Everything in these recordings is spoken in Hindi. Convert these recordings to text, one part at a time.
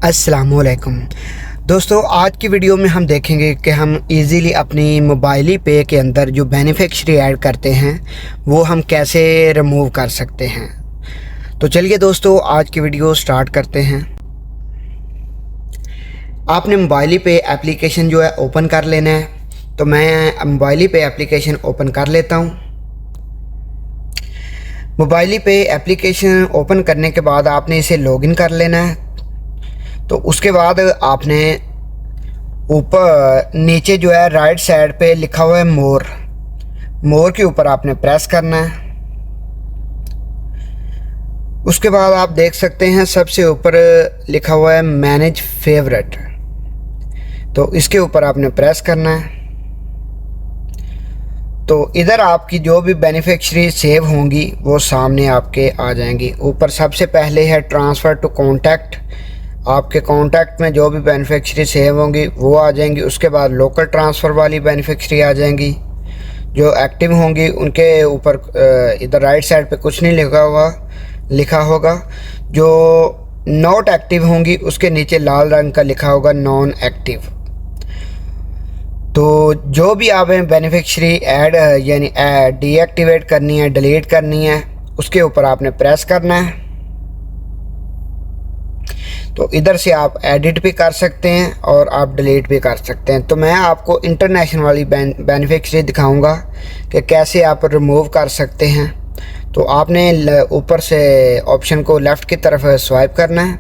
अस्सलामुअलैकुम दोस्तों, आज की वीडियो में हम देखेंगे कि हम इजीली अपनी मोबाइली पे के अंदर जो बेनिफिशियरी ऐड करते हैं वो हम कैसे रिमूव कर सकते हैं। तो चलिए दोस्तों, आज की वीडियो स्टार्ट करते हैं। आपने मोबाइली पे एप्लीकेशन जो है ओपन कर लेना है। तो मैं मोबाइली पे एप्लीकेशन ओपन कर लेता हूँ। मोबाइली पे एप्लीकेशन ओपन करने के बाद आपने इसे लॉगिन कर लेना है। तो उसके बाद आपने ऊपर नीचे जो है राइट साइड पे लिखा हुआ है मोर के ऊपर आपने प्रेस करना है। उसके बाद आप देख सकते हैं सबसे ऊपर लिखा हुआ है मैनेज फेवरेट, तो इसके ऊपर आपने प्रेस करना है। तो इधर आपकी जो भी बेनिफिशियरी सेव होंगी वो सामने आपके आ जाएंगी। ऊपर सबसे पहले है ट्रांसफ़र टू कॉन्टैक्ट, आपके कॉन्टैक्ट में जो भी बेनिफिशियरी सेव होंगी वो आ जाएंगी। उसके बाद लोकल ट्रांसफ़र वाली बेनिफिशियरी आ जाएंगी। जो एक्टिव होंगी उनके ऊपर इधर राइट साइड पे कुछ नहीं लिखा होगा। जो नॉट एक्टिव होंगी उसके नीचे लाल रंग का लिखा होगा नॉन एक्टिव। तो जो भी आपने बेनिफिशियरी ऐड यानी डीएक्टिवेट करनी है, डिलीट करनी है, उसके ऊपर आपने प्रेस करना है। तो इधर से आप एडिट भी कर सकते हैं और आप डिलीट भी कर सकते हैं। तो मैं आपको इंटरनेशनल वाली बेनिफिशियरी दिखाऊंगा कि कैसे आप रिमूव कर सकते हैं। तो आपने ऊपर से ऑप्शन को लेफ़्ट की तरफ स्वाइप करना है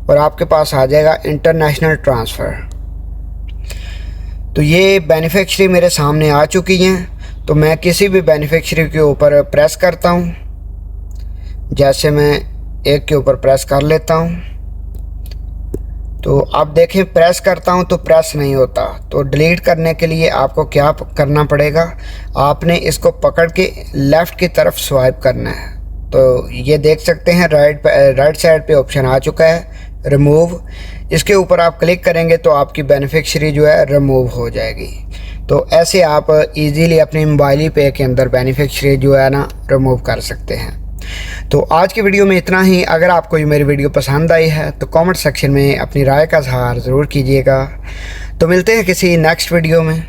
और आपके पास आ जाएगा इंटरनेशनल ट्रांसफ़र। तो ये बेनिफिशियरी मेरे सामने आ चुकी हैं। तो मैं किसी भी बेनिफिशियरी के ऊपर प्रेस करता हूँ। जैसे मैं एक के ऊपर प्रेस कर लेता हूँ, तो आप देखें प्रेस करता हूं तो प्रेस नहीं होता। तो डिलीट करने के लिए आपको क्या करना पड़ेगा, आपने इसको पकड़ के लेफ़्ट की तरफ स्वाइप करना है। तो ये देख सकते हैं राइट साइड पे ऑप्शन आ चुका है रिमूव। इसके ऊपर आप क्लिक करेंगे तो आपकी बेनिफिशियरी जो है रिमूव हो जाएगी। तो ऐसे आप इजीली अपनी मोबाइल पे के अंदर बेनिफिशियरी जो है ना रिमूव कर सकते हैं। तो आज की वीडियो में इतना ही। अगर आपको ये मेरी वीडियो पसंद आई है तो कमेंट सेक्शन में अपनी राय का इज़हार ज़रूर कीजिएगा। तो मिलते हैं किसी नेक्स्ट वीडियो में।